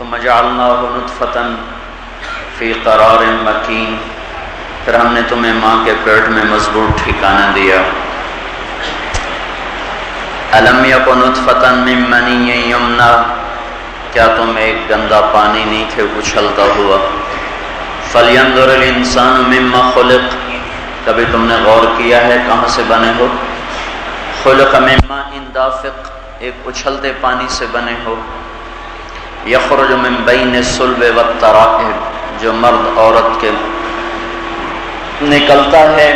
ثم جعلناہ نطفۃ فی قرار مکین، پھر ہم نے تمہیں ماں کے پیٹ میں مضبوط ٹھکانہ دیا۔ الم یکن نطفۃ من منی یمنی، کیا تم ایک گندا پانی نہیں تھے اچھلتا ہوا؟ فلینظر الانسان مما خلق، کبھی تم نے غور کیا ہے کہاں سے بنے ہو؟ خلق من ماء دافق، ایک اچھلتے پانی سے بنے ہو۔ یخرج من بین الصلب والترائب، جو مرد عورت کے نکلتا ہے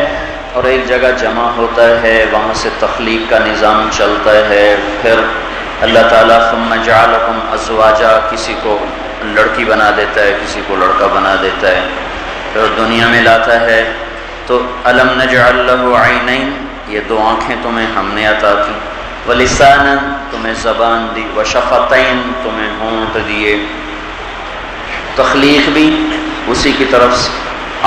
اور ایک جگہ جمع ہوتا ہے، وہاں سے تخلیق کا نظام چلتا ہے۔ پھر اللہ تعالیٰ ثم جعلکم ازواجا، کسی کو لڑکی بنا دیتا ہے، کسی کو لڑکا بنا دیتا ہے، پھر دنیا میں لاتا ہے۔ تو الم نجعل لہ عینین، یہ دو آنکھیں تمہیں ہم نے عطا کی، ولسانا، تمہیں زبان دی، وشفتین، تمہیں ہونٹ دیے۔ تخلیق بھی اسی کی طرف سے،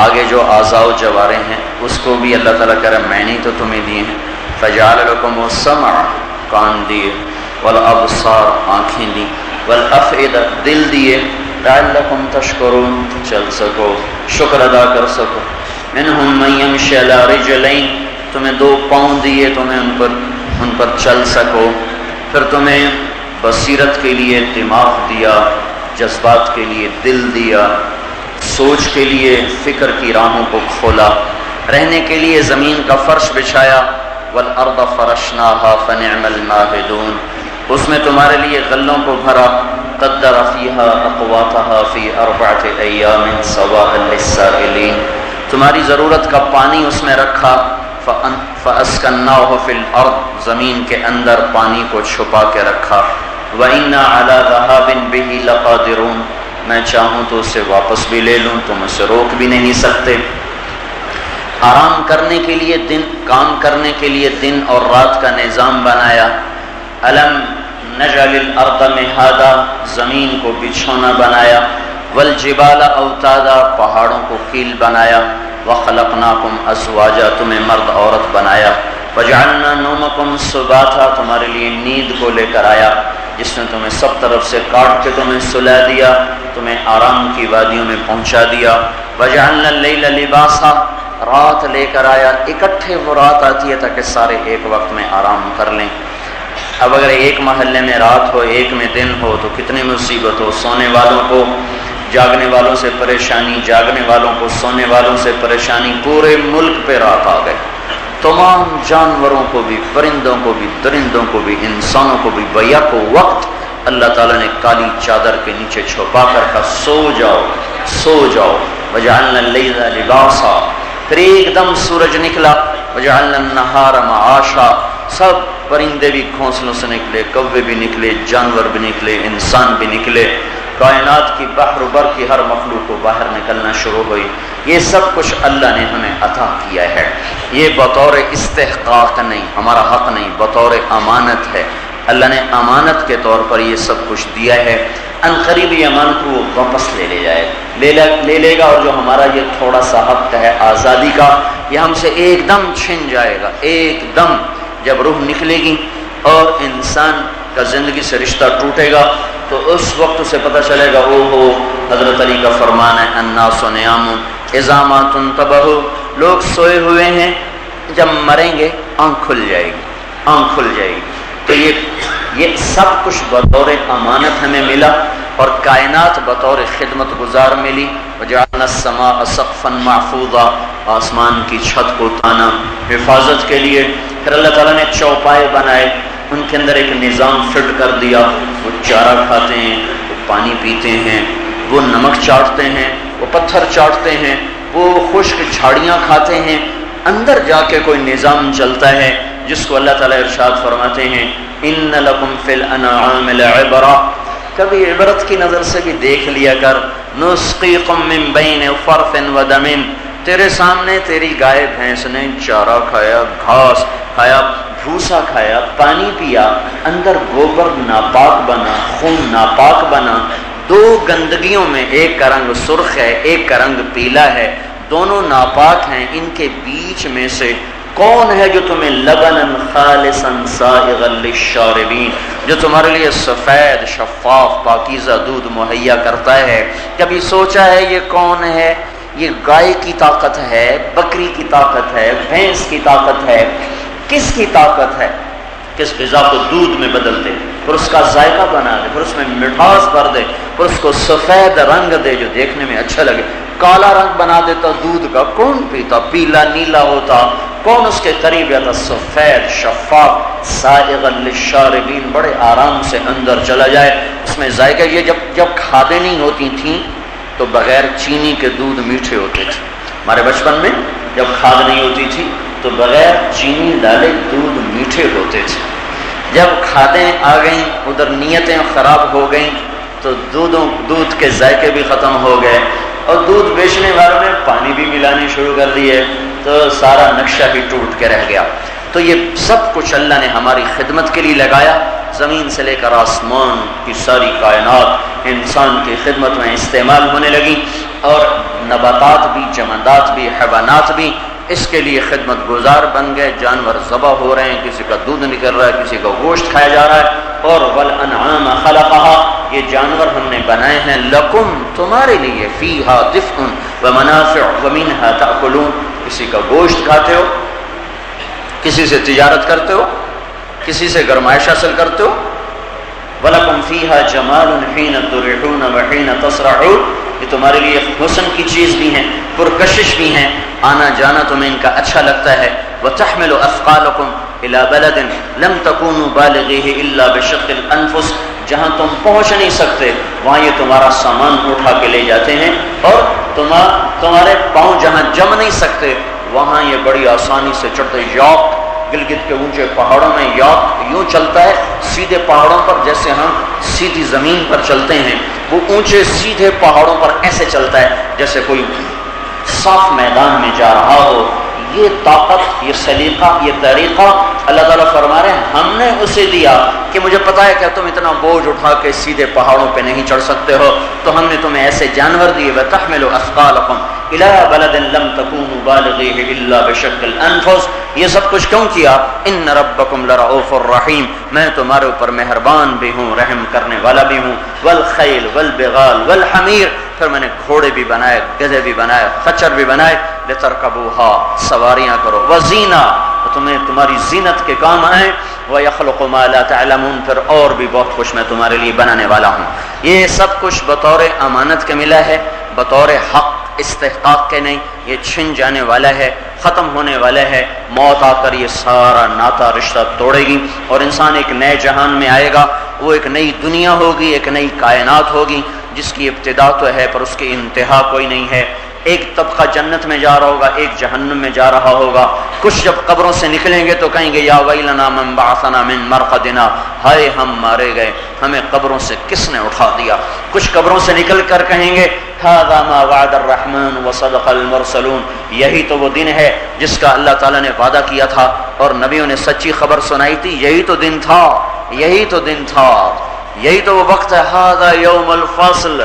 آگے جو اعضاء و جوارح ہیں اس کو بھی اللہ تعالیٰ کہہ رہا میں نے تو تمہیں دیے ہیں۔ فجعل لکم السمع، کان دیے، والابصار، آنکھیں دی، والافئدہ، دل دیے، لعلکم تشکرون، چل سکو، شکر ادا کر سکو۔ منہم من یمشی علی رجلین، تمہیں دو پاؤں دیے، تمہیں ان پر چل سکو۔ پھر تمہیں بصیرت کے لیے دماغ دیا، جذبات کے لیے دل دیا، سوچ کے لیے فکر کی راہوں کو کھولا، رہنے کے لیے زمین کا فرش بچھایا۔ والارض فرشناہا فنعم الماہدون، اس میں تمہارے لیے غلوں کو بھرا۔ قدر فیہا اقواتہا فی 4 ایام سواء للسائلین، تمہاری ضرورت کا پانی اس میں رکھا۔ فاسکناہ فی الارض، زمین کے اندر پانی کو چھپا کے رکھا۔ وَإِنَّا عَلَى ذَهَابٍ بِهِ لَقَادِرُونَ، میں چاہوں تو اسے واپس بھی لے لوں، تم اسے روک بھی نہیں سکتے۔ آرام کرنے کے لیے دن، کام کرنے کے لیے دن اور رات کا نظام بنایا۔ الم نجعل الارض مہادا، زمین کو بچھونا بنایا۔ والجبال اوتادا، پہاڑوں کو کیل بنایا۔ وخلقناکم ازواجا، تمہیں مرد عورت بنایا۔ وجعلنا نومکم سباتا، تمہارے لیے نیند کو لے کر آیا جس نے تمہیں سب طرف سے کاٹ کے تمہیں سلا دیا، تمہیں آرام کی وادیوں میں پہنچا دیا۔ وجعلنا اللیل لباسا، رات لے کر آیا، اکٹھے وہ رات آتی ہے تاکہ سارے ایک وقت میں آرام کر لیں۔ اب اگر ایک محلے میں رات ہو، ایک میں دن ہو تو کتنی مصیبت ہو، سونے والوں کو جاگنے والوں سے پریشانی، جاگنے والوں کو سونے والوں سے پریشانی، پورے ملک پہ رات آ گئے۔ تمام جانوروں کو بھی، پرندوں کو بھی، درندوں کو بھی، انسانوں کو بھی بیک وقت اللہ تعالیٰ نے کالی چادر کے نیچے چھپا کر کہا سو جاؤ، سو جاؤ۔ وجعلنا اللیل لباسا، پھر ایک دم سورج نکلا۔ وجعلنا النہار معاشا، سب پرندے بھی گھونسلوں سے نکلے، کوے بھی نکلے، جانور بھی نکلے، انسان بھی نکلے، کائنات کی بحر بر کی ہر مخلوق کو باہر نکلنا شروع ہوئی۔ یہ سب کچھ اللہ نے ہمیں عطا کیا ہے، یہ بطور استحقاق نہیں، ہمارا حق نہیں، بطور امانت ہے۔ اللہ نے امانت کے طور پر یہ سب کچھ دیا ہے۔ ان قریب یہ امانت کو وہ واپس لے لے گا، اور جو ہمارا یہ تھوڑا سا حق ہے آزادی کا، یہ ہم سے ایک دم چھن جائے گا۔ ایک دم جب روح نکلے گی اور انسان کا زندگی سے رشتہ ٹوٹے گا تو اس وقت اسے پتہ چلے گا، او ہو، حضرت علی کا فرمان ہے الناس نیام اذا ما تنتبہوا، لوگ سوئے ہوئے ہیں، جب مریں گے آنکھ کھل جائے گی، آنکھ کھل جائے گی۔ تو یہ سب کچھ بطور امانت ہمیں ملا، اور کائنات بطور خدمت گزار ملی۔ وجعلنا السماء سقفا محفوظا، آسمان کی چھت کو تانا حفاظت کے لیے۔ پھر اللہ تعالیٰ نے چوپائے بنائے، ان کے اندر ایک نظام فٹ کر دیا۔ وہ چارہ کھاتے ہیں، وہ پانی پیتے ہیں، وہ نمک چاٹتے ہیں، وہ پتھر چاٹتے ہیں، وہ خشک جھاڑیاں کھاتے ہیں۔ اندر جا کے کوئی نظام چلتا ہے جس کو اللہ تعالیٰ ارشاد فرماتے ہیں ان لکم فی الانعام لعبرہ، کبھی عبرت کی نظر سے بھی دیکھ لیا کر۔ نسقیکم من بین فرث ودم، تیرے سامنے تیری گائے بھینس نے چارہ کھایا، گھاس کھایا، بھوسا کھایا، پانی پیا، اندر گوبر ناپاک بنا، خون ناپاک بنا، دو گندگیوں میں، ایک کا رنگ سرخ ہے، ایک کا رنگ پیلا ہے، دونوں ناپاک ہیں، ان کے بیچ میں سے کون ہے جو تمہیں لبنن خالصا سائغا للشاربین، جو تمہارے لیے سفید شفاف پاکیزہ دودھ مہیا کرتا ہے؟ کبھی سوچا ہے یہ کون ہے؟ یہ گائے کی طاقت ہے، بکری کی طاقت ہے، بھینس کی طاقت ہے، کس کی طاقت ہے؟ کس غذا کو دودھ میں بدل دے، پھر اس کا ذائقہ بنا دے، پھر اس میں مٹھاس بھر دے، پھر اس کو سفید رنگ دے جو دیکھنے میں اچھا لگے۔ کالا رنگ بنا دیتا دودھ کا، کون پیتا؟ پیلا نیلا ہوتا، کون اس کے قریب آتا؟ سفید شفاف سائغا للشاربین، بڑے آرام سے اندر چلا جائے، اس میں ذائقہ۔ یہ جب کھادیں نہیں ہوتی تھیں تو بغیر چینی کے دودھ میٹھے ہوتے تھے۔ ہمارے بچپن میں جب کھاد نہیں ہوتی تھی تو بغیر چینی ڈالے دودھ میٹھے ہوتے تھے۔ جب کھادیں آ گئیں، ادھر نیتیں خراب ہو گئیں تو دودھ کے ذائقے بھی ختم ہو گئے، اور دودھ بیچنے والوں نے پانی بھی ملانے شروع کر دیے، تو سارا نقشہ بھی ٹوٹ کے رہ گیا۔ تو یہ سب کچھ اللہ نے ہماری خدمت کے لیے لگایا، زمین سے لے کر آسمان کی ساری کائنات انسان کی خدمت میں استعمال ہونے لگی، اور نباتات بھی، جمادات بھی، حیوانات بھی اس کے لیے خدمت گزار بن گئے۔ جانور ذبح ہو رہے ہیں، کسی کا دودھ نکل رہا ہے، کسی کا گوشت کھایا جا رہا ہے۔ اور والانعام خلقها، یہ جانور ہم نے بنائے ہیں لکم، تمہارے لیے، فیہا دفء ومنافع ومنها تأکلون، کسی کا گوشت کھاتے ہو، کسی سے تجارت کرتے ہو، کسی سے گرمائش حاصل کرتے ہو۔ وَلَكُمْ فِيهَا جَمَالٌ حِينَ تُرِحُونَ وَحِينَ تَسْرَحُونَ، یہ تمہارے لیے حسن کی چیز بھی ہیں، پرکشش بھی ہیں، آنا جانا تمہیں ان کا اچھا لگتا ہے۔ وَتَحْمِلُ أَثْقَالَكُمْ إِلَى بَلَدٍ لَمْ تَكُونُوا بَالِغِيهِ إِلَّا بِشِقِّ الْأَنفُسِ، جہاں تم پہنچ نہیں سکتے وہاں یہ تمہارا سامان اٹھا کے لے جاتے ہیں، اور تمہارے پاؤں جہاں جم نہیں سکتے وہاں یہ بڑی آسانی سے چڑھتے۔ یاک گلگت کے اونچے پہاڑوں میں یاک یوں چلتا ہے سیدھے پہاڑوں پر، جیسے ہم سیدھی زمین پر چلتے ہیں، وہ اونچے سیدھے پہاڑوں پر ایسے چلتا ہے جیسے کوئی صاف میدان میں جا رہا ہو۔ یہ طاقت، یہ سلیقہ، یہ طریقہ اللہ تعالیٰ فرما رہے ہیں ہم نے اسے دیا کہ مجھے پتا ہے کہ تم اتنا بوجھ اٹھا کے سیدھے پہاڑوں پہ نہیں چڑھ سکتے ہو، تو ہم نے تمہیں ایسے جانور دیے۔ وَتَحْمِلُ أَثْقَالَكُمْ إِلَىٰ بَلَدٍ لَمْ تَكُونُوا بَالِغِيهِ إِلَّا بِشِقِّ الْأَنفُسِ، یہ سب کچھ کیوں کیا؟ إِنَّ رَبَّكُمْ لَرَءُوفٌ رَحِيمٌ، میں تمہارے اوپر مہربان بھی ہوں، رحم کرنے والا بھی ہوں۔ وَالْخَيْلَ وَالْبِغَالَ وَالْحَمِيرَ، پھر میں نے گھوڑے بھی بنائے، گدھے بھی بنائے، خچر بھی بنائے، لِتَرْكَبُوهَا، سواریاں کرو، وَزِينَةً، تمہیں تمہاری زینت کے کام آئیں، وَيَخْلُقُ مَا لَا تَعْلَمُونَ، پھر اور بھی بہت کچھ میں تمہارے لیے بنانے والا ہوں۔ یہ سب کچھ بطور امانت کے ملا ہے، بطور حق استحقاق کے نہیں، یہ چھن جانے والا ہے، ختم ہونے والا ہے۔ موت آ کر یہ سارا ناتا رشتہ توڑے گی، اور انسان ایک نئے جہان میں آئے گا، وہ ایک نئی دنیا ہوگی، ایک نئی کائنات ہوگی جس کی ابتدا تو ہے پر اس کی انتہا کوئی نہیں ہے۔ ایک طبقہ جنت میں جا رہا ہوگا، ایک جہنم میں جا رہا ہوگا۔ کچھ جب قبروں سے نکلیں گے تو کہیں گے یا ویلنا من بعثنا من مرقدنا، ہائے ہم مارے گئے، ہمیں قبروں سے کس نے اٹھا دیا۔ کچھ قبروں سے نکل کر کہیں گے ھذا ما وعد الرحمن وصدق المرسلون، یہی تو وہ دن ہے جس کا اللہ تعالیٰ نے وعدہ کیا تھا اور نبیوں نے سچی خبر سنائی تھی، یہی تو دن تھا، یہی تو دن تھا، یہی تو وہ وقت ہے۔ ھذا یوم الفصل،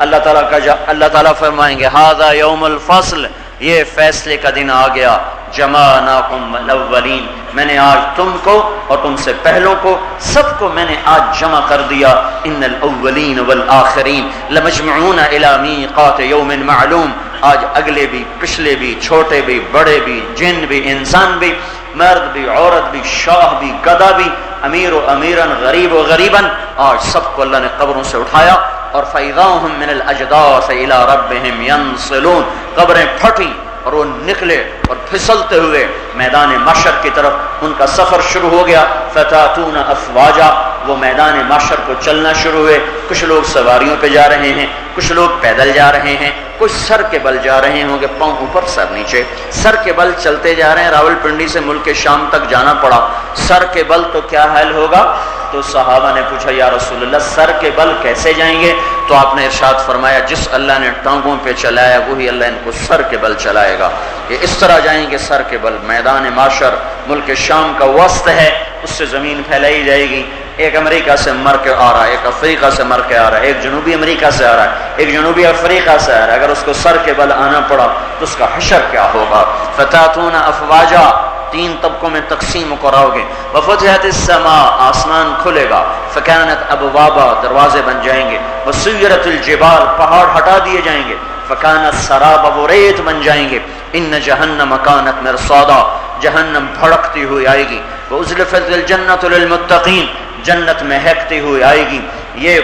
اللہ تعالیٰ فرمائیں گے ھذا یوم الفصل، یہ فیصلے کا دن آ گیا۔ جمعناکم الاولین، میں نے آج تم کو اور تم سے پہلوں کو سب کو میں نے آج جمع کر دیا۔ ان الاولین والآخرین لمجمعون الی میقات یوم معلوم، آج اگلے بھی، پچھلے بھی، چھوٹے بھی، بڑے بھی، جن بھی، انسان بھی، مرد بھی، عورت بھی، شاہ بھی، گدھا بھی، امیر و امیرن، غریب و غریبن، آج سب کو اللہ نے قبروں سے اٹھایا۔ اور فَإِذَا هُمْ مِنَ الْأَجْدَاثِ إِلَىٰ رَبِّهِمْ يَنْسِلُونَ، قبریں پھٹی اور وہ نکلے اور پھسلتے ہوئے میدان محشر کی طرف ان کا سفر شروع ہو گیا۔ فَتَأْتُونَ أَفْوَاجًا، وہ میدان محشر کو چلنا شروع ہوئے۔ کچھ لوگ سواریوں پہ جا رہے ہیں، کچھ لوگ پیدل جا رہے ہیں، کچھ سر کے بل جا رہے ہوں گے، پاؤں اوپر سر نیچے، سر کے بل چلتے جا رہے ہیں۔ راول پنڈی سے ملک شام تک جانا پڑا، سر کے بل تو کیا حال ہوگا؟ تو صحابہ نے پوچھا یا رسول اللہ سر کے بل کیسے جائیں گے؟ تو آپ نے ارشاد فرمایا جس اللہ نے ٹانگوں پہ چلایا وہی اللہ ان کو سر کے بل چلائے گا۔ یہ اس طرح جائیں گے سر کے بل۔ میدان معشر ملک شام کا وسط ہے، اس سے زمین پھیلائی جائے گی۔ ایک امریکہ سے مر کے آ رہا ہے، ایک افریقہ سے مر کے آ رہا ہے، ایک جنوبی امریکہ سے آ رہا ہے، ایک جنوبی افریقہ سے آ رہا ہے۔ اگر اس کو سر کے بل آنا پڑا تو اس کا حشر کیا ہوگا؟ فتاتون افواجا، 3 طبقوں میں تقسیم کراؤ گے. وفتحت السماء آسمان کھلے گا. فکانت ابوابا دروازے بن جائیں گے. وسیرت الجبال پہاڑ ہٹا دیے جائیں گے. فکانت سرابا وہ ریت بن جائیں گے. ان جہنم کانت مرصادا جہنم بھڑکتی ہوئی آئے گی. وازلفت الجنۃ للمتقین جنت مہکتی ہوئی آئے گی. یہ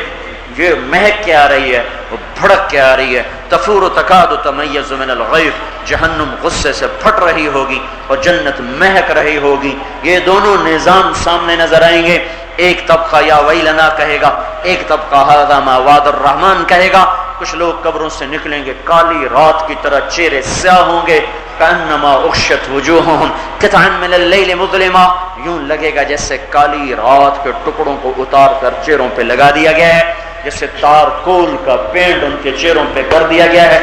مہک کے آ رہی ہے, وہ بھڑک کے آ رہی ہے. تفور تکاد تمیز من الغیظ جہنم غصے سے پھٹ رہی ہوگی اور جنت مہک رہی ہوگی. یہ دونوں نظام سامنے نظر آئیں گے. ایک طبقہ یا ویلنا کہے گا, ایک طبقہ ھذا ما وعد الرحمن کہے گا. کچھ لوگ قبروں سے نکلیں گے کالی رات کی طرح, چہرے سیاہ ہوں گے. کانما اغشت وجوہہم قطعا من اللیل مظلما یوں لگے گا جیسے کالی رات کے ٹکڑوں کو اتار کر چہروں پہ لگا دیا گیا ہے, جیسے تار کول کا پینٹ ان کے چہروں پہ کر دیا گیا ہے.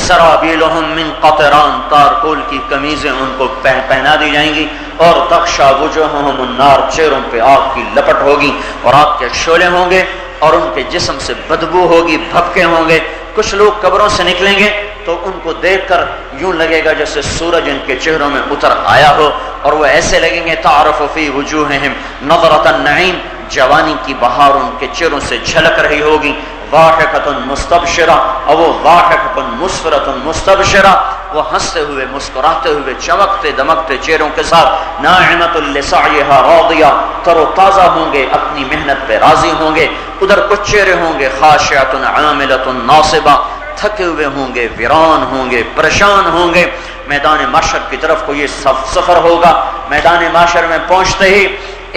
سرابیلہم من قطران تارکول کی قمیضیں ان کو پہنا دی جائیں گی. اور تغشا وجوہہم النار چہروں پہ آگ کی لپٹ ہوگی اور آگ کے شعلے ہوں گے اور ان کے جسم سے بدبو ہوگی, بھپکے ہوں گے. کچھ لوگ قبروں سے نکلیں گے تو ان کو دیکھ کر یوں لگے گا جیسے سورج ان کے چہروں میں اتر آیا ہو, اور وہ ایسے لگیں گے تعرف فی وجوہہم نظرۃ النعیم جوانی کی بہار ان کے چہروں سے جھلک رہی ہوگی. ضاحکۃ مستبشرہ اور وہ ضاحکۃ مسفرۃ مستبشرہ وہ ہنستے ہوئے مسکراتے ہوئے چمکتے دمکتے چہروں کے ساتھ. ناعمۃ لسعیہا راضیہ تر و تازہ ہوں گے, اپنی محنت پہ راضی ہوں گے. ادھر کچھ چہرے ہوں گے خاشعۃ عاملۃ ناصبہ تھکے ہوئے ہوں گے, ویران ہوں گے, پریشان ہوں گے. میدان محشر کی طرف کو یہ سفر ہوگا. میدان محشر میں پہنچتے ہی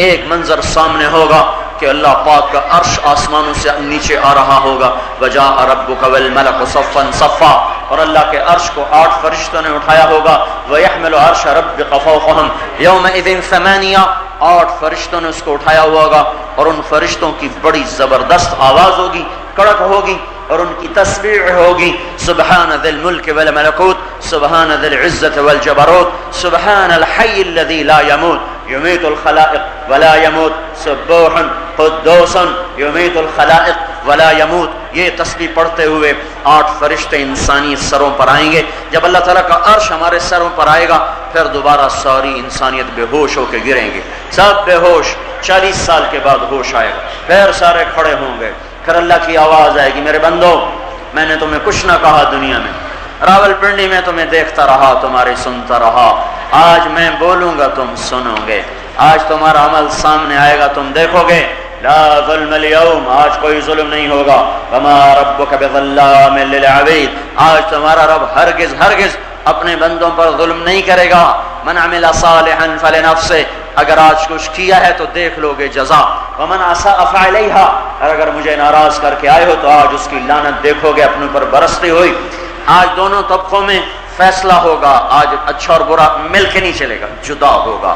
ایک منظر سامنے ہوگا کہ اللہ پاک کا عرش آسمانوں سے نیچے آ رہا ہوگا. وجاء ربک والملک صفا صفا اور اللہ کے عرش کو 8 فرشتوں نے اٹھایا ہوگا. ویحمل عرش ربک فوقہم یومئذ ثمانیہ 8 فرشتوں نے اس کو اٹھایا ہوا ہوگا اور ان فرشتوں کی بڑی زبردست آواز ہوگی, کڑک ہوگی اور ان کی تسبیح ہوگی. سبحان ذی الملک والملکوت سبحان ذی العزت والجبروت سبحان الحی الذی لا یموت یمیت الخلائق ولا یموت سبوح قدوس یمیت الخلائق ولا یموت. یہ تسبیح پڑھتے ہوئے 8 فرشتے انسانی سروں پر آئیں گے. جب اللہ تعالیٰ کا عرش ہمارے سروں پر آئے گا پھر دوبارہ ساری انسانیت بے ہوش ہو کے گریں گے, سب بے ہوش. 40 سال کے بعد ہوش آئے گا, پھر سارے کھڑے ہوں گے. پھر اللہ کی آواز آئے گی, میرے بندو میں نے تمہیں کچھ نہ کہا دنیا میں, راول پنڈی میں تمہیں دیکھتا رہا, تمہاری سنتا رہا. آج میں بولوں گا تم سنو گے, آج تمہارا عمل سامنے آئے گا تم دیکھو گے. لا ظلم اليوم آج کوئی ظلم نہیں ہوگا. وما ربک بظلام للعبید آج تمہارا رب ہرگز اپنے بندوں پر ظلم نہیں کرے گا. من عمل صالحا فلنفسه اگر آج کچھ کیا ہے تو دیکھ لو گے جزا. ومن اساء فعلیہا اگر مجھے ناراض کر کے آئے ہو تو آج اس کی لعنت دیکھو گے اپنے اوپر برستی ہوئی. آج دونوں طبقوں میں فیصلہ ہوگا. آج اچھا اور برا مل کے نہیں چلے گا, جدا ہوگا.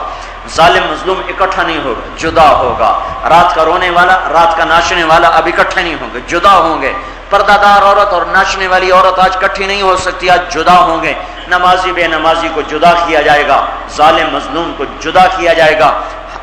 ظالم مظلوم اکٹھا نہیں ہوگا, جدا ہوگا. رات کا رونے والا رات کا ناچنے والا اب اکٹھے نہیں ہوں گے, جدا ہوں گے. پردہ دار عورت اور ناچنے والی عورت آج اکٹھی نہیں ہو سکتی, آج جدا ہوں گے. نمازی بے نمازی کو جدا کیا جائے گا, ظالم مظلوم کو جدا کیا جائے گا,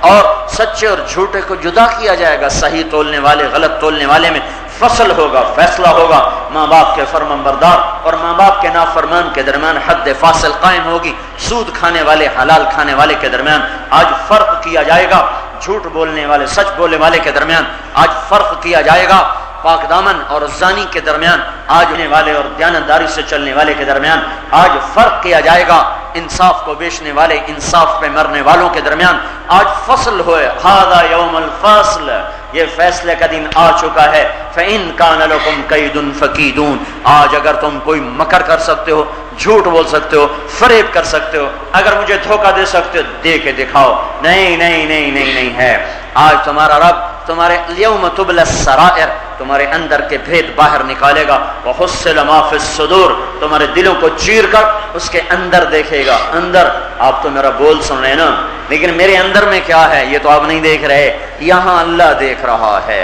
اور سچے اور جھوٹے کو جدا کیا جائے گا. صحیح تولنے والے غلط تولنے والے میں فصل ہوگا, فیصلہ ہوگا. ماں باپ کے فرمانبردار اور ماں باپ کے نافرمان کے درمیان حد فاصل قائم ہوگی. سود کھانے والے حلال کھانے والے کے درمیان آج فرق کیا جائے گا. جھوٹ بولنے والے سچ بولنے والے کے درمیان آج فرق کیا جائے گا. پاک دامن اور زانی کے درمیان آج ہونے والے اور دیانتداری سے چلنے والے کے درمیان آج فرق کیا جائے گا. انصاف کو بیچنے والے انصاف پہ مرنے والوں کے درمیان آج فصل ہوئے. ھذا یوم الفصل یہ فیصلے کا دن آ چکا ہے. فإن کان لکم کید فکیدون آج اگر تم کوئی مکر کر سکتے ہو, جھوٹ بول سکتے ہو, فریب کر سکتے ہو, اگر مجھے دھوکہ دے سکتے ہو دے کے دکھاؤ. نہیں ہے. آج تمہارا رب تمہارے الیوم تبلی السرائر تمہارے اندر کے بھید باہر نکالے گا. وحصل ما فی الصدور تمہارے دلوں کو چیر کر اس کے اندر دیکھے گا. اندر آپ تو میرا بول سن رہے ہیں نا, لیکن میرے اندر میں کیا ہے یہ تو آپ نہیں دیکھ رہے. یہاں اللہ دیکھ رہا ہے,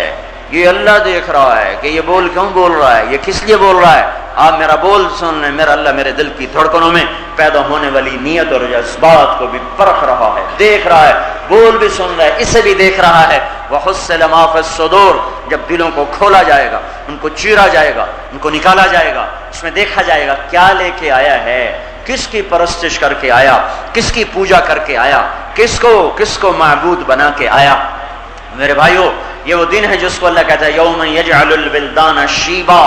یہ اللہ دیکھ رہا ہے کہ یہ بول کیوں بول رہا ہے, یہ کس لیے بول رہا ہے. آپ میرا بول سن رہے, میرا اللہ میرے دل کی دھڑکنوں میں پیدا ہونے والی نیت اور جذبات کو بھی پرکھ رہا ہے, دیکھ رہا ہے, بول بھی سن رہا ہے, اسے بھی دیکھ رہا ہے. وحصل ما فی الصدور جب دلوں کو کھولا جائے گا, ان کو چیرا جائے گا, ان کو نکالا جائے گا, اس میں دیکھا جائے گا کیا لے کے آیا ہے. کس کی پرستش کر کے آیا، کس کی پوجا کر کے آیا، کس کو معبود بنا کے آیا؟ میرے بھائیو، یہ وہ دن ہے جس کو اللہ کہتا ہے یوم یجعل الولدان شیبا،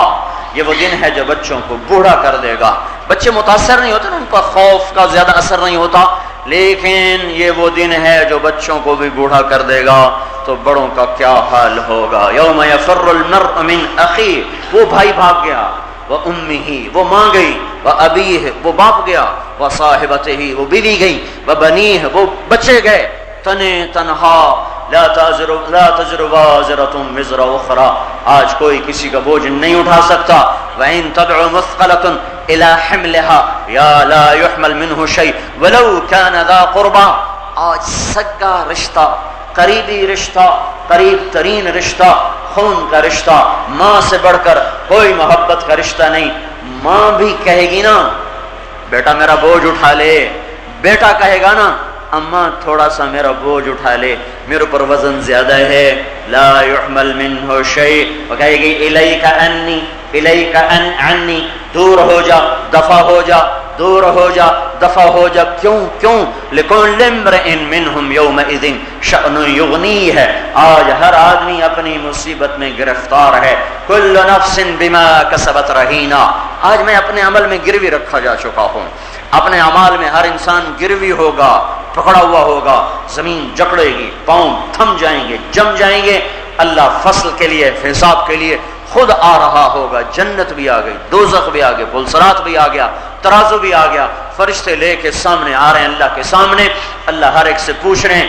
یہ وہ دن ہے جو بچوں کو بوڑھا کر دے گا۔ بچے متاثر نہیں ہوتے نا، ان کا خوف کا زیادہ اثر نہیں ہوتا، لیکن یہ وہ دن ہے جو بچوں کو بھی بوڑھا کر دے گا، تو بڑوں کا کیا حال ہوگا۔ یوم یفر المرء من اخیہ، وہ بھائی بھاگ گیا، وہ امہ، وہ ماں گئی، وہ ابیہ، وہ باپ گیا، وہ صاحبتہ، وہ بیوی گئی، وہ بنیہ، وہ بچے گئے، تنہا لا تزر وازرۃ وزر اخری، آج کوئی کسی کا بوجھ نہیں اٹھا سکتا۔ وَإِن تَدْعُ مُثْقَلَةٌ إِلَى حِمْلِهَا یا لا يحمل منه شيء ولو كان ذا قربى، آج سگا رشتہ، قریبی رشتہ، قریب ترین رشتہ، خون کا رشتہ، ماں سے بڑھ کر کوئی محبت کا رشتہ نہیں۔ ماں بھی کہے گی نا بیٹا میرا بوجھ اٹھا لے، بیٹا کہے گا نا اماں تھوڑا سا میرا بوجھ اٹھا لے، میرے اوپر وزن زیادہ ہے، لا يحمل منه شيء، وہ کہے گی الیک انی، الیک عنی، دور ہو جا، دفع ہو جا، دور ہو جا، دفع ہو جا۔ کیوں؟ لکل امرئ منہم یومئذ شأن یغنیہ، آج ہر آدمی اپنی مصیبت میں گرفتار ہے۔ کل نفس بما کسبت رہینہ، آج میں اپنے عمل میں گروی رکھا جا چکا ہوں، اپنے اعمال میں ہر انسان گروی ہوگا، پکڑا ہوا ہوگا، زمین جکڑے گی، پاؤں تھم جائیں گے، جم جائیں گے۔ اللہ فصل کے لیے، حساب کے لیے خود آ رہا ہوگا، جنت بھی آ گئی، دوزخ بھی آ گئی، پلسرات بھی آ گیا، ترازو بھی آ گیا، فرشتے لے کے سامنے آ رہے ہیں اللہ کے سامنے۔ اللہ ہر ایک سے پوچھ رہے ہیں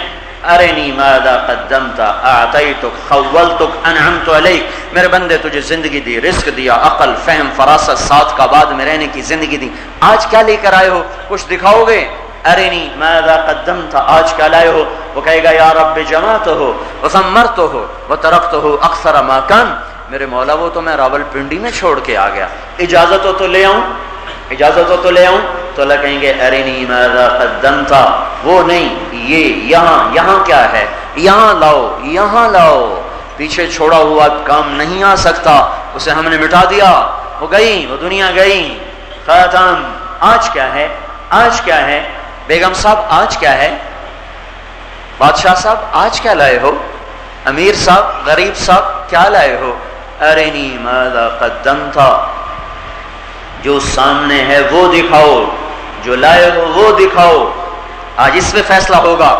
ارنی ماذا قدمت اعطیتک خولتک انعمت علیک، میرے بندے تجھے زندگی دی، رزق دیا، عقل، فہم، فراست، ساتھ کا بعد میں رہنے کی زندگی دی، آج کیا لے کر آئے ہو؟ کچھ دکھاؤ گے؟ ارنی ماذا قدمت، آج کیا لائے ہو؟ وہ کہے گا یا رب جمعتہ وثمرتہ وترکتہ اکثر ما کان، میرے مولا وہ تو میں راول پنڈی میں چھوڑ کے آ گیا، اجازت ہو تو لے آؤں، اجازت ہو تو لے آؤں؟ تو اللہ کہیں گے ارنی ماذا قدمت، وہ نہیں، یہ یہاں کیا ہے، یہاں لاؤ، پیچھے چھوڑا ہوا کام نہیں آ سکتا، اسے ہم نے مٹا دیا، وہ گئی، وہ دنیا گئی، ختم۔ آج کیا ہے؟ بیگم صاحب آج کیا ہے؟ بادشاہ صاحب آج کیا لائے ہو؟ امیر صاحب، غریب صاحب کیا لائے ہو؟ ارنی ماذا قدمت، جو سامنے ہے وہ دکھاؤ، جو لائے ہو وہ دکھاؤ۔ آج اس پہ فیصلہ ہوگا،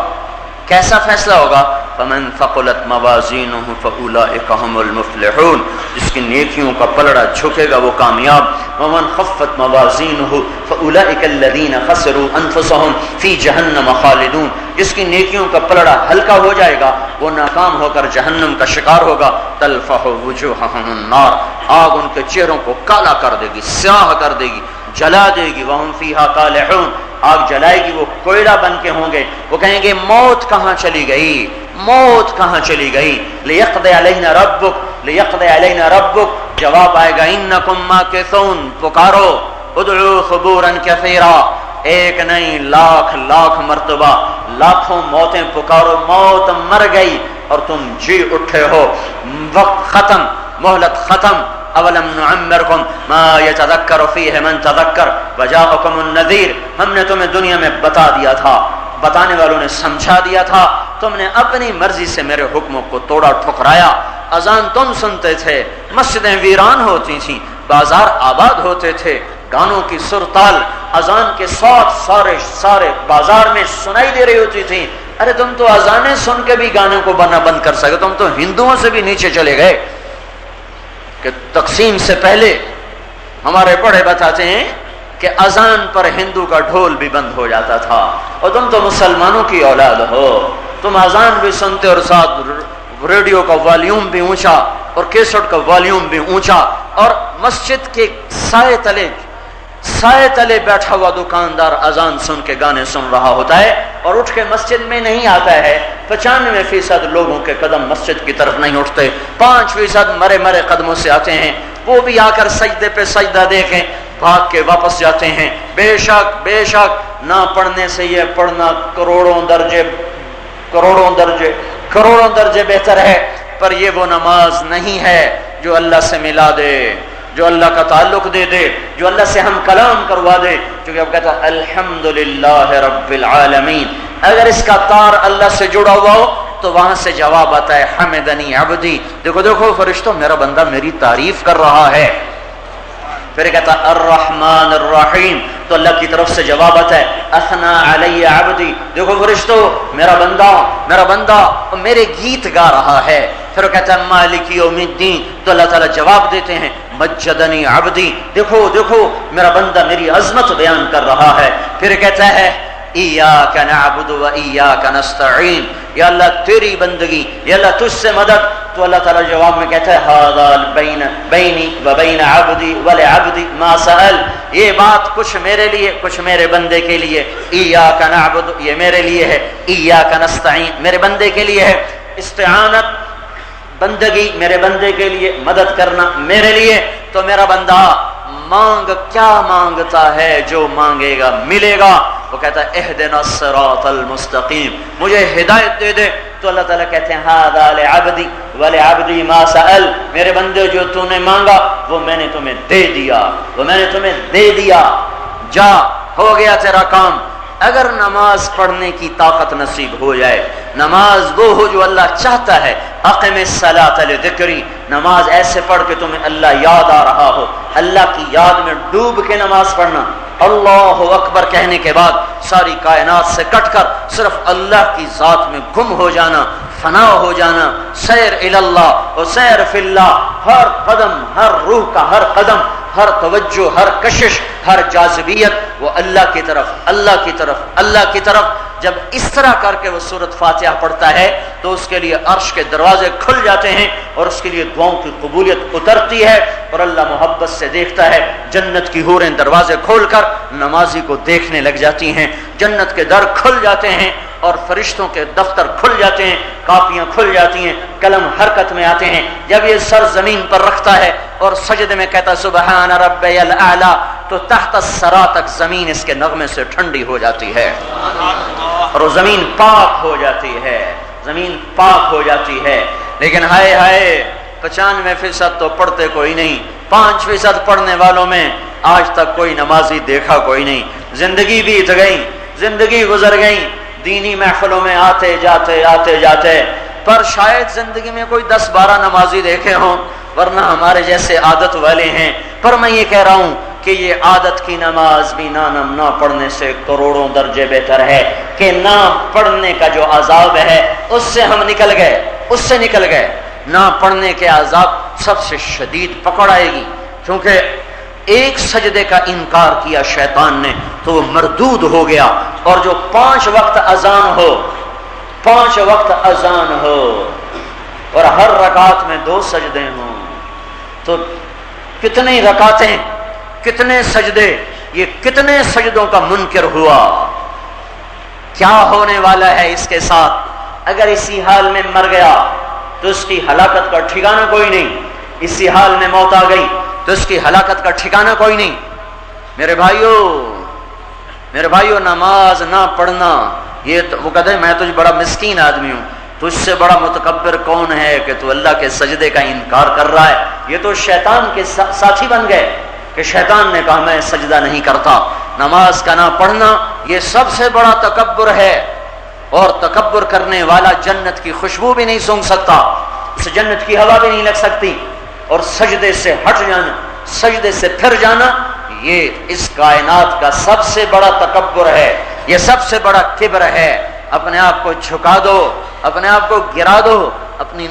کیسا فیصلہ ہوگا؟ فمن ثقلت موازینہ فاولئک هم المفلحون، جس کی نیکیوں کا پلڑا جھکے گا وہ کامیاب۔ ومن خفت موازینہ فاولئک الذین خسروا انفسهم فی جہنم خالدون، جس کی نیکیوں کا پلڑا ہلکا ہو جائے گا وہ ناکام ہو کر جہنم کا شکار ہوگا۔ تلفح وجوہهم النار، آگ ان کے چہروں کو کالا کر دے گی، سیاہ کر دے گی، جلا دے گی۔ وہم فیہا کالحون، آگ جلائے گی، وہ کوئلہ بن کے ہوں گے۔ وہ کہیں گے موت کہاں چلی گئی، موت کہاں چلی گئی؟ لیقضی علینا ربک، جواب آئے گا انکم ماکثون، پکارو، ادعو ثبورا کثیرا، ایک نہیں لاکھ مرتبہ، لاکھوں موتیں پکارو، موت مر گئی اور تم جی اٹھے ہو، وقت ختم، مہلت ختم۔ اولم نعمرکم ما یتذکر فیہ من تذکر وجاءکم النذیر، ہم نے تمہیں دنیا میں بتا دیا تھا، بتانے والوں نے سمجھا دیا تھا، تم نے اپنی مرضی سے میرے حکموں کو توڑا ٹھکرایا۔ اذان تم سنتے تھے، مسجدیں ویران ہوتی تھیں، بازار آباد ہوتے تھے، گانوں کی سرتال اذان کے ساتھ سارے بازار میں سنائی دے رہی ہوتی تھی۔ ارے تم تو اذانیں سن کے بھی گانوں کو بند کر سکے، تم تو ہندوؤں سے بھی نیچے چلے گئے کہ تقسیم سے پہلے ہمارے بڑے بتاتے ہیں کہ اذان پر ہندو کا ڈھول بھی بند ہو جاتا تھا، اور تم تو مسلمانوں کی اولاد ہو، تم اذان بھی سنتے اور ساتھ ریڈیو کا والیوم بھی اونچا اور کیسٹ کا والیوم بھی اونچا، اور مسجد کے سائے تلے بیٹھا ہوا دکاندار اذان سن کے گانے سن رہا ہوتا ہے اور اٹھ کے مسجد میں نہیں آتا ہے۔ 95% لوگوں کے قدم مسجد کی طرف نہیں اٹھتے، 5% مرے قدموں سے آتے ہیں، وہ بھی آ کر سجدے پہ سجدہ دیکھیں، بھاگ کے واپس جاتے ہیں۔ بے شک نہ پڑھنے سے یہ پڑھنا کروڑوں درجے بہتر ہے، پر یہ وہ نماز نہیں ہے جو اللہ سے ملا دے، جو اللہ کا تعلق دے دے، جو اللہ سے ہم کلام کروا دے، چونکہ اب کہتا ہے الحمدللہ رب العالمین، اگر اس کا تار اللہ سے جڑا ہوا ہو تو وہاں سے جواب آتا ہے حمدنی عبدی، دیکھو دیکھو فرشتوں میرا بندہ میری تعریف کر رہا ہے۔ پھر کہتا الرحمن الرحیم، تو اللہ کی طرف سے جواب آتا ہے اثنا علی عبدی، دیکھو فرشتوں میرا بندہ میرے گیت گا رہا ہے۔ پھر کہتا ہے مالک یوم الدین، تو اللہ تعالیٰ جواب دیتے ہیں مجدنی عبدی، دیکھو دیکھو میرا بندہ میری عظمت بیان کر رہا ہے۔ پھر کہتا ہے ایاک نعبد و ایاک نستعین، یا اللہ تیری بندگی، یا اللہ تجھ سے مدد، تو اللہ تعالیٰ جواب میں کہتا ہے ھذا بینی و بین عبدی ولعبدی ما سأل، یہ بات کچھ میرے لیے کچھ میرے بندے کے لیے، ایاک نعبد یہ میرے لیے ہے، ایاک نستعین میرے بندے کے لیے ہے، استعانت بندگی میرے بندے کے لیے، مدد کرنا میرے لیے۔ تو میرا بندہ مانگ کیا مانگتا ہے، جو مانگے گا ملے گا، وہ کہتا ہے اہدنا الصراط المستقیم، مجھے ہدایت دے دے، تو اللہ تعالیٰ کہتے ہیں ھذا لعبدی ولعبدی ما سأل، میرے بندے جو تو نے مانگا وہ میں نے تمہیں دے دیا، جا ہو گیا تیرا کام۔ اگر نماز پڑھنے کی طاقت نصیب ہو جائے، نماز وہ ہو جو اللہ چاہتا ہے، اقم الصلاۃ لذکری، نماز ایسے پڑھ کے تمہیں اللہ یاد آ رہا ہو، اللہ کی یاد میں ڈوب کے نماز پڑھنا، اللہ اکبر کہنے کے بعد ساری کائنات سے کٹ کر صرف اللہ کی ذات میں گم ہو جانا، فنا ہو جانا، سیر الی اللہ و سیر فی اللہ، ہر قدم، ہر روح کا ہر قدم، ہر توجہ، ہر کشش، ہر جاذبیت وہ اللہ کی طرف۔ جب اس طرح کر کے وہ سورۃ فاتحہ پڑھتا ہے تو اس کے لیے عرش کے دروازے کھل جاتے ہیں اور اس کے لیے دعاؤں کی قبولیت اترتی ہے، اور اللہ محبت سے دیکھتا ہے، جنت کی حوریں دروازے کھول کر نمازی کو دیکھنے لگ جاتی ہیں، جنت کے در کھل جاتے ہیں اور فرشتوں کے دفتر کھل جاتے ہیں، کاپیاں کھل جاتی ہیں، قلم حرکت میں آتے ہیں۔ جب یہ سر زمین پر رکھتا ہے اور سجدے میں کہتا سبحان ربی الاعلی، تو تحت الثری تک زمین اس کے نغمے سے ٹھنڈی ہو جاتی ہے اور وہ زمین پاک ہو جاتی ہے۔ لیکن ہائے ہائے 95% تو پڑھتے کوئی نہیں، 5% پڑھنے والوں میں آج تک کوئی نمازی دیکھا کوئی نہیں، زندگی بیت گئی، زندگی گزر گئی دینی محفلوں میں آتے جاتے، پر شاید زندگی میں کوئی 10-12 نمازی دیکھے ہوں، ورنہ ہمارے جیسے عادت والے ہیں۔ پر میں یہ کہہ رہا ہوں کہ یہ عادت کی نماز بھی نہ پڑھنے سے کروڑوں درجے بہتر ہے، کہ نہ پڑھنے کا جو عذاب ہے اس سے ہم نکل گئے، نہ پڑھنے کے عذاب سب سے شدید پکڑ آئے گی، کیونکہ ایک سجدے کا انکار کیا شیطان نے تو وہ مردود ہو گیا، اور جو 5 وقت اذان ہو اور ہر رکعت میں 2 سجدے ہوں، تو کتنی رکعتیں، کتنے سجدے، یہ کتنے سجدوں کا منکر ہوا۔ کیا ہونے والا ہے اس کے ساتھ؟ اگر اسی حال میں مر گیا تو اس کی ہلاکت کا ٹھکانہ کوئی نہیں، اسی حال میں موت آ گئی تو اس کی ہلاکت کا ٹھکانہ کوئی نہیں۔ میرے بھائیو نماز نہ پڑھنا، یہ تو وہ کہتے ہیں میں تجھ بڑا مسکین آدمی ہوں، تجھ سے بڑا متکبر کون ہے کہ تو اللہ کے سجدے کا انکار کر رہا ہے۔ یہ تو شیطان کے ساتھی بن گئے کہ شیطان نے کہا میں سجدہ نہیں کرتا۔ نماز کا نہ پڑھنا یہ سب سے بڑا تکبر ہے، اور تکبر کرنے والا جنت کی خوشبو بھی نہیں سونگھ سکتا، اسے جنت کی ہوا بھی نہیں لگ سکتی، اور سجدے سے ہٹ جانا، سجدے سے پھر جانا، یہ اس کائنات کا سب سے بڑا تکبر ہے، یہ سب سے بڑا کبر ہے۔ اپنے آپ کو جھکا دو، اپنے آپ کو گرا دو، اپنی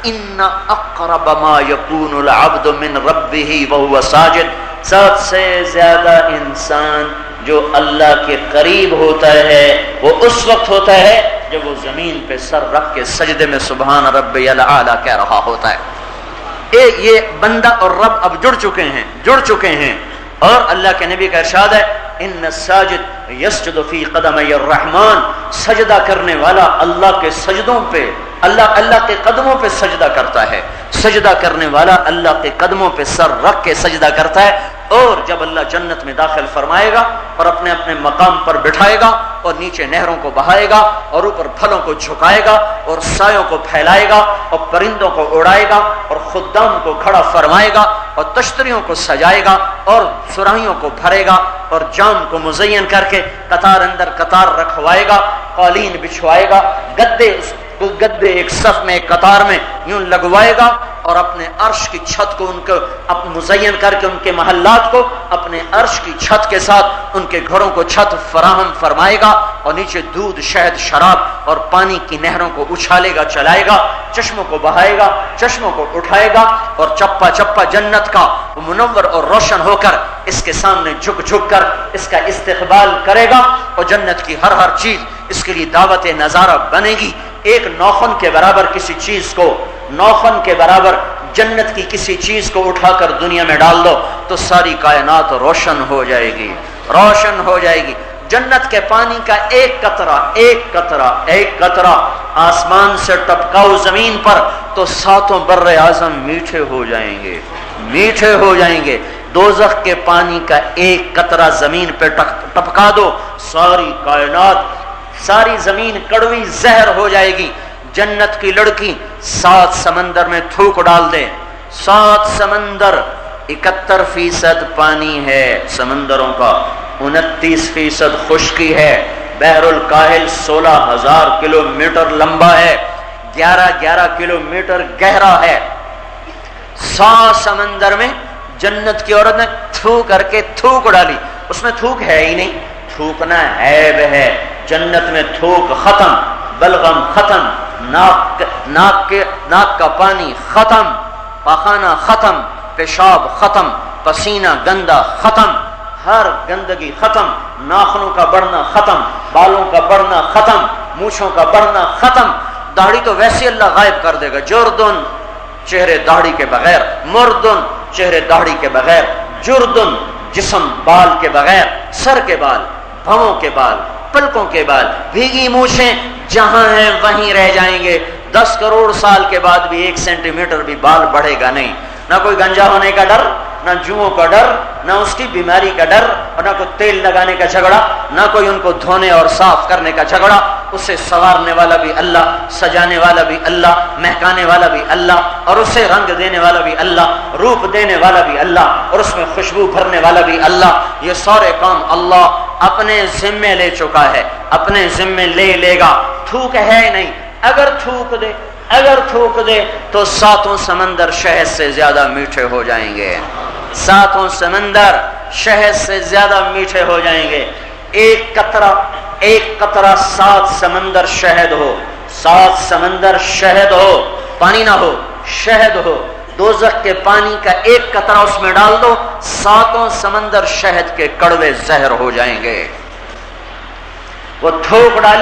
ان اقرب ما یکون العبد من ربہ وہو ساجد، سب سے زیادہ انسان جو اللہ کے قریب ہوتا ہے وہ اس وقت ہوتا ہے جب وہ زمین پہ سر رکھ کے سجدے میں سبحان ربی الاعلی کہہ رہا ہوتا ہے۔ یہ بندہ اور رب اب جڑ چکے ہیں، اور اللہ کے نبی کا ارشاد ہے ان الساجد یسجد فی قدمی الرحمن، سجدہ کرنے والا اللہ کے سجدوں پہ اللہ کے قدموں پہ سجدہ کرتا ہے، سجدہ کرنے والا اللہ کے قدموں پہ سر رکھ کے سجدہ کرتا ہے، اور جب اللہ جنت میں داخل فرمائے گا اور اپنے اپنے مقام پر بٹھائے گا اور نیچے نہروں کو بہائے گا اور اوپر پھلوں کو جھکائے گا اور سایوں کو پھیلائے گا اور پرندوں کو اڑائے گا اور خدام کو کھڑا فرمائے گا اور تشتریوں کو سجائے گا اور سراہیوں کو بھرے گا اور جام کو مزین کر کے قطار اندر قطار رکھوائے گا، قالین بچھوائے گا، گدے ایک صف میں ایک قطار میں یوں لگوائے گا اور اپنے عرش کی چھت کو ان کو مزین کر کے ان کے محلات کو اپنے عرش کی چھت کے ساتھ ان کے گھروں کو چھت فراہم فرمائے گا اور نیچے دودھ، شہد، شراب اور پانی کی نہروں کو اچھالے گا، چلائے گا، چشموں کو بہائے گا، چشموں کو اٹھائے گا اور چپا چپا جنت کا منور اور روشن ہو کر اس کے سامنے جھک جھک کر اس کا استقبال کرے گا اور جنت کی ہر چیز اس کے لیے دعوت نظارہ بنے گی۔ ایک نوخن کے برابر کسی چیز کو، نوخن کے برابر جنت کی کسی چیز کو اٹھا کر دنیا میں ڈال دو تو ساری کائنات روشن ہو جائے گی، روشن ہو جائے گی۔ جنت کے پانی کا ایک قطرہ آسمان سے ٹپکاؤ زمین پر تو ساتوں بر اعظم میٹھے ہو جائیں گے، میٹھے ہو جائیں گے۔ دوزخ کے پانی کا ایک قطرہ زمین پہ ٹپکا دو، ساری کائنات، ساری زمین کڑوی زہر ہو جائے گی۔ جنت کی لڑکی 7 سمندر میں تھوک ڈال دے، 7 سمندر، 71% پانی ہے سمندروں کا، 29% خشکی ہے، بحر الکاہل 16,000 کلومیٹر لمبا ہے، 11 کلومیٹر گہرا ہے۔ 100 سمندر میں جنت کی عورت نے تھوک کر کے تھوک ڈالی، اس میں تھوک ہے ہی نہیں، تھوکنا عیب ہے۔ جنت میں تھوک ختم، بلغم ختم، ناک کا پانی ختم، پاخانہ ختم، پیشاب ختم، پسینہ گندا ختم، ہر گندگی ختم، ناخنوں کا بڑھنا ختم، بالوں کا بڑھنا ختم، مونچھوں کا بڑھنا ختم۔ داڑھی تو ویسے اللہ غائب کر دے گا، جردن چہرے داڑھی کے بغیر، مردن چہرے داڑھی کے بغیر، جردن جسم بال کے بغیر، سر کے بال، بھووں کے بال، پلکوں کے بال، بھیگی مونچھیں جہاں ہیں وہیں رہ جائیں گے۔ 10 کروڑ سال کے بعد بھی 1 سینٹی میٹر بھی بال بڑھے گا نہیں۔ نہ کوئی گنجا ہونے کا ڈر، نہ جوؤں کا ڈر، نہ اس کی بیماری کا ڈر، اور نہ کوئی تیل لگانے کا جھگڑا، نہ کوئی ان کو دھونے اور صاف کرنے کا جھگڑا۔ اسے سنوارنے والا بھی اللہ، سجانے والا بھی اللہ، مہکانے والا بھی اللہ، اور اسے رنگ دینے والا بھی اللہ، روپ دینے والا بھی اللہ، اور اس میں خوشبو بھرنے والا بھی اللہ۔ یہ سارے کام اللہ اپنے ذمے لے چکا ہے، اپنے ذمے لے گا۔ تھوک ہے نہیں، اگر تھوک دے تو 7 سمندر شہد سے زیادہ میٹھے ہو جائیں گے، 7 سمندر شہد سے زیادہ میٹھے ہو جائیں گے۔ ایک قطرہ 7 سمندر شہد ہو، 7 سمندر شہد ہو، پانی نہ ہو، شہد ہو۔ دوزخ کے پانی کا ایک قطرہ اس میں ڈال دو، 7 سمندر شہد کے کڑوے زہر ہو جائیں گے۔ وہ تھوک ڈالے